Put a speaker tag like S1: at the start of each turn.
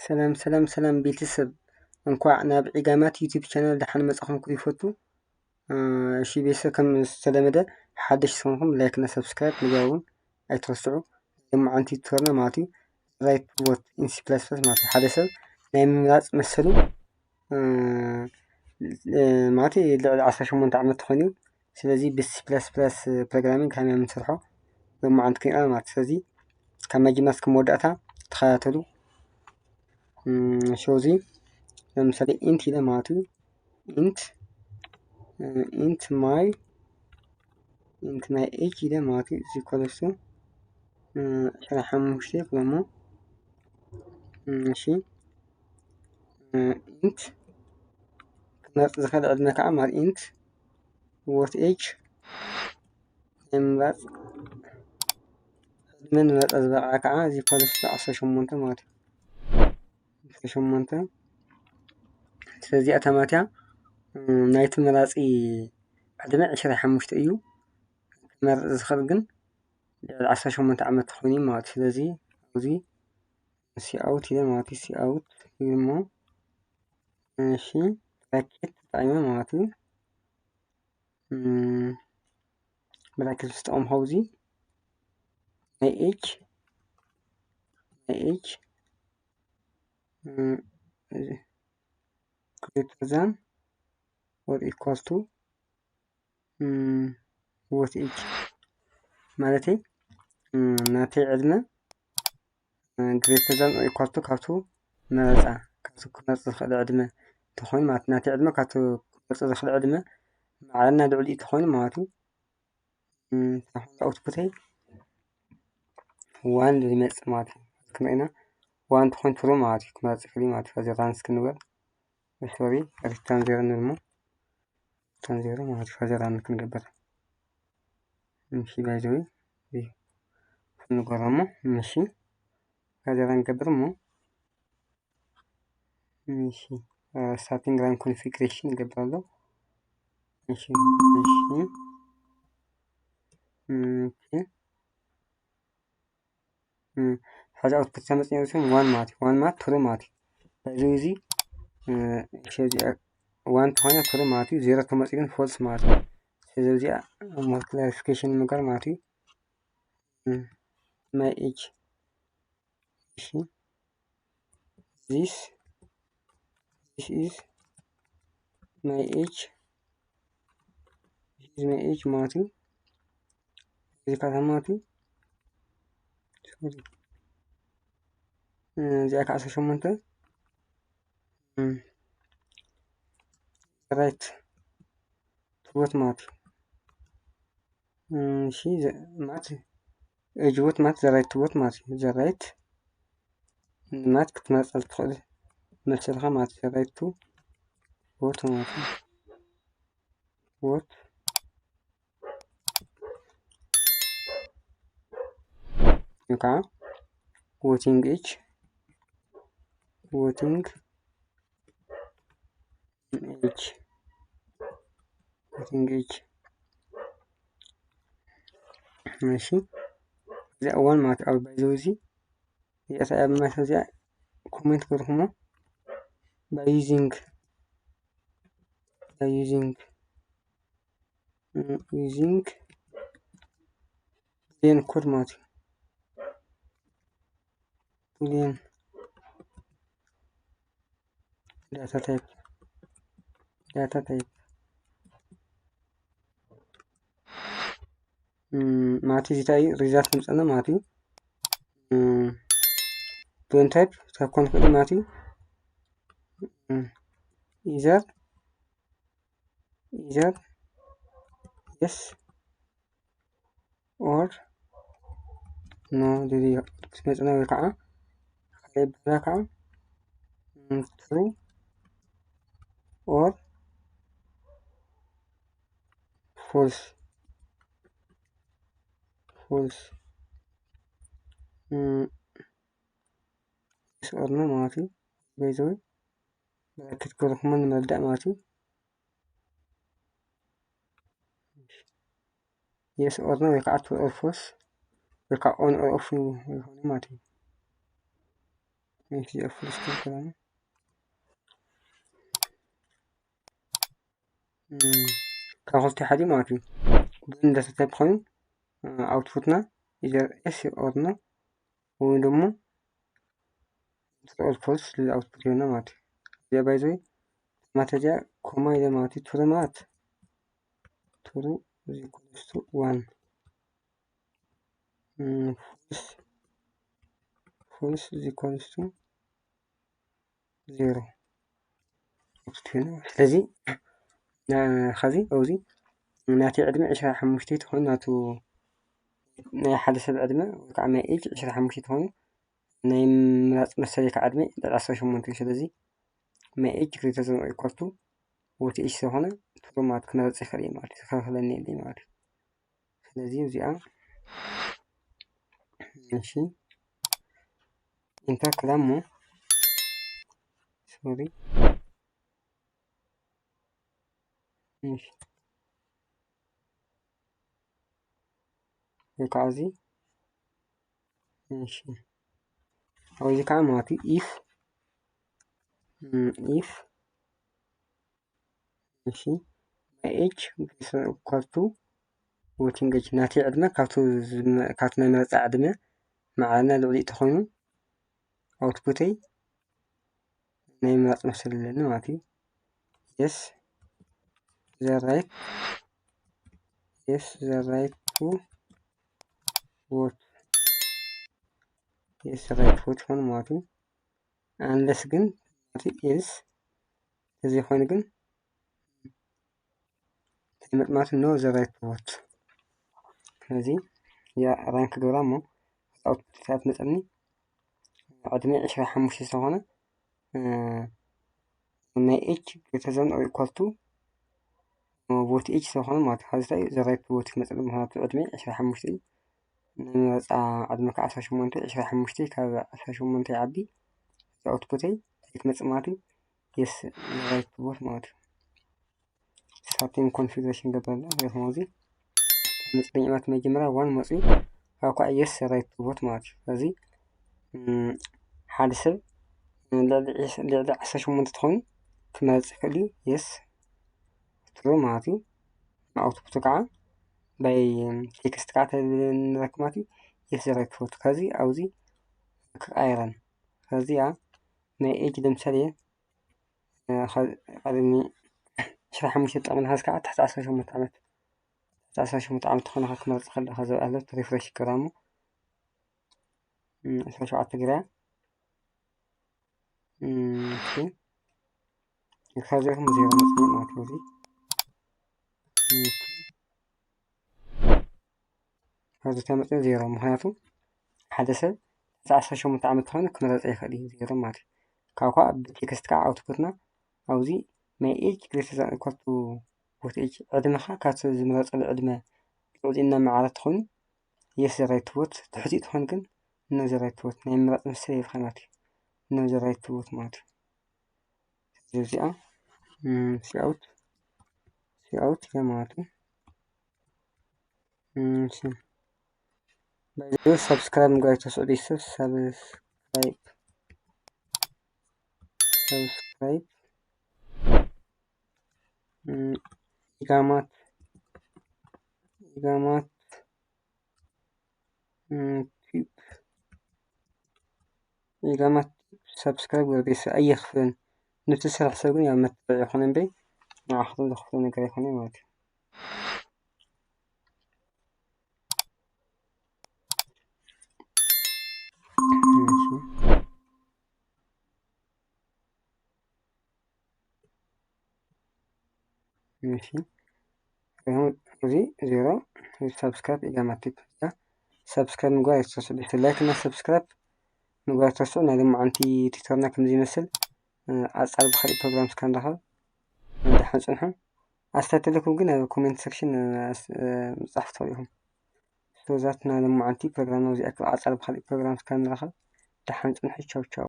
S1: ሰላም ቤተሰብ እንኳዕ ናብ ዒጋማት ዩቲዩብ ቻናል ደሓን መጻኹም ክይፈቱ እሺ ቤተሰብ ከም ዝተለመደ ሓድሽ ሰንኩም ላይክ እና ሰብስክራይብ ምግባሩን ኣይትረስዑ የማዓንቲ ትወርና ማለት እዩ ራይት ቦት ኢንሲ ፕላስ ፕላስ ማለት ሓደ ሰብ ናይ ምምራጽ መሰሉ ማለት ልዕሊ 18 ዓመት ኮይኑ ስለዚ ብሲ ፕላስ ፕላስ ፕሮግራሚንግ ከመይ ምንሰርሖ የማዓንቲ ከይና ማለት ስለዚ ካብ መጀመርያ እስከ መወዳእታ ተኸታተሉ ሾዚ ለምሳሌ ኢንት ይለ ማለት እዩ ኢንት ማይ ኤጅ ይለ ማለት እዩ እዚ ኮለሱ አስራ ሓሙሽተ ደግሞ እሺ ኢንት ክመርጽ ዝኽእል ዕድመ ከዓ ማለት ኢንት what age ንምምራጽ ዕድመ ንምርጻ ዝበቕዓ ከዓ እዚ ኮለሱ 18 ማለት እዩ 18 ስለዚ ኣተማትያ ናይቲ መራጺ ዕድመ 25 እዩ ክመርጽ ዝኽእል ግን 18 ዓመት ኮይኑ ማለት ስለዚ እዚ ሲኣውት ይለ ማለት ሲኣውት ይሞ እሺ ብራኬት ተጠቂመ ማለት እዩ ብራኬት ዝተጠቀምኩ እዚ ናይ ኤጅ greater than or equal to what age ማለትይ ናተይ ዕድመ greater than or equal to ካብቱ መረጻ ካብቱ ክመርጽ ዝኽእል ዕድመ ተኾይኑ ማለት ናተይ ዕድመ ካብቱ ክመርጽ ዝኽእል ዕድመ ማዕረና ልዕሊኡ ተኾይኑ ማለት እዩ ኣውትፑተይ 1 ዝመጽእ ማለት እዩ ከመይና 1 ተኾይኑ ትሩ ማለት እዩ ክመርጽ ይኽእል ማለት እዩ ከዚ ራንስ ክንብል ሶሪ ሪተርን 0 ንብሎ ሪተርን 0 ማለት ከዚ ራን ክንገብር እሺ ባይዘዊ ንገረሞ እሺ ከዚ ራን ገብር ሞ እሺ ስታርቲንግ ራን ኮንፊግሬሽን ገብራለሁ እሺ ሀዛ አውትፑት ተመጽኘው ሲሆን 1 ማለት ትሩ ማለት ባይዘዊ እዚ ዋን ተሆነ ትሩ ማለት እዩ 0 ተመጽ ግን ፎልስ ማለት እዩ ስለዚ ሞር ክላሪፊኬሽን ምግባር ማለት እዩ my age እሺ this is my age ማለት እዩ እዚ ካታ ማለት እዩ እዚኣ ከዓ 18 ራይት ትወት ማለት እሺ ማለት እጅወት ማለት ዘራይት ትወት ማለት ዘራይት ማለት ክትመርጸል ትኽእል መሰልኻ ማለት ዘራይት ቱ ወት ማለት ወት ከዓ voting age ماشي زي أول ما تعرف بيزوزي يسأل ما تزع كومنت كرهمه by using boolean code مات boolean data type ماتي زيتاي ريزالت مصنا ماتي بوين تايب تكون كده ماتي either yes or no دي مصنا وكا خلي بلاكا true or false yes or no ماتي بيزوي براكت كرهما نبدأ ماتي yes or no وكا true or false وكا on or off ماتي ماشي أفضل ستيل كلامه كاغلتي حدي ماتي بدون داتا تايب خوني أوتبوتنا إذا إس أورنا ودمو الفولس للأوتبوت هنا ماتي إذا بايزوي ماتا جا كوما إذا ماتي تورو مات تورو is equals to 1 false is equals to 0 ስለዚ خዚ أوزي ناتي عدمي 25 تكون ناتو ናይ ሓደ ሰብ ዕድመ ወይ ከዓ ናይ ኤጅ 25 ተኾይኑ ናይ ምራፅ መሰለይ ከዓ ዕድመ 18 ስለዚ ናይ ኤጅ ግሬተር ዛን ኦር ኢኳል ቱ ወቲ ኤጅ ስለሆነ ቱሩማት ክመረፅ ይኽእል እየ ማለት እዩ ዝከልክለኒ የለይ ማለት እዩ ስለዚ እዚኣ እሺ ኢንተር ክላ እሞ ሶሪ እሺ ወይ ከዓ እዚ እሺ ኣብዚ ከዓ ማለት እዩ if እሺ ናይ ኤጅ ግሬተር ኢኳል ቱ ወቲንግ ኤጅ ናተይ ዕድመ ካብቲ ናይ ምረፃ ዕድመ ማዕረና ልዕሊ ተኾይኑ ኣውትፑተይ ናይ ምራፅ መሰል ኣለኒ ማለት እዩ yes the right to vote yes the right vote ሆነ ማለት እዩ unless ግን else እዚህ ሆነ ግን ማለት ነው the right to vote ስለዚ ያ ራንክ ገብራ እሞ ኣውትፑት ሰዓት መፀኒ ዕድሜ 25 ስለሆነ ናይ ኤጅ ግሬተር ዛን ኦር ኢኳል ቱ ቮት ኤጅ ስለሆነ ማለት እዩ ሓዚታይ the right to vote ክመፅእ ምክንያቱ ዕድሜ 25 እዩ ናይ ምረፃ ዕድመ ከዓ 18 25 ካብ 18 ይዓቢ ኣውትፑተይ ክመፅእ ማለት እዩ yes the right to vote ማለት እዩ starting configuration ገባላ ገርሞ እዚ መፅለኛት መጀመሪያ 1 መፅኡ ካብ ከዓ yes the right to vote ማለት እዩ ስለዚ ሓደ ሰብ ልዕሊ 18 ተኾይኑ ክመርፅ ይኽእል እዩ yes ትሩ ማለት እዩ ኣውትፑቱ ከዓ ባይ ቴክስት ከዓ ንረክብ ማለት እዩ yes the right to vote ከዚ ኣብዚ ክቃይረን ከዚኣ ናይ ኤጅ ለምሳሌ ቀድሚ 25 ተጠቒምና ከዚ ከዓ ትሕቲ 18 ዓመት 18 ዓመት ተኾይንካ ክመርፅ ከለካ ዘብኣለት ሪፍሬሽ ይገብራ እሞ 17 ገይራ ካብዚኦም ዜሮ መፅኡ ማለት እዩ ኣብዚ ተመፅኡ ዜሮ ምክንያቱ ሓደ ሰብ 18 ዓመት ተኾይኑ ክመረፅ ይኽእል እዩ ዜሮ ማለት እዩ ካብ ከዓ ብቴክስት ከዓ ኣውትፑትና ኣብዚ ናይ ኤጅ ግሬተር ዛን ኢኳል ቱ ቮት ኤጅ ዕድመካ ካብቲ ዝመረፀሉ ዕድመ ልዕሊ እናማዕረ ተኾይኑ yes the right to vote ትሕቲኡ ተኾይኑ ግን no the right to vote ናይ ምራፅ መሰል የብልካ ማለት እዩ no the right to vote ማለት እዩ እዚኣ ሲኣውት እያ ማለት እዩ እሺ ባይዘ ሰብስክራይብ ምግባር ተስዑ ቤተሰብ ሰብስክራይብ ኢጋማት ሰብስክራይብ ምግባር ቤተሰብ ኣይክፍለን ነቲ ስራሕ ሰብ ግን ያው መተባዕ ይኹን እምበይ ንዓኹም ዘኽፍሎ ነገር ኣይኮነን ማለት እዩ እሺ እዚ ዜሮ ሰብስክራይብ ኢጋማት ሰብስክራይብ ምግባር ኣይትረስዑ ቤተሰብ ላይክ እና ሰብስክራይብ ምግባር ኣይትረስዑ ናይ ሎማዓንቲ ቲቶርና ከምዚ ይመስል ኣጻል ብካሊእ ፕሮግራም እስካንረኸብ ድሓን ፅንሑ ኣስተያየት ኣለኩም ግን ኣብ ኮሜንት ሴክሽን ምፃፍ ትኽእሉ ኢኹም ስለዛት ናይ ሎማዓንቲ ፕሮግራምና እዚ ኣጻል ብካሊእ ፕሮግራም እስካንረኸብ ድሓን ፅንሑ ቻው ቻው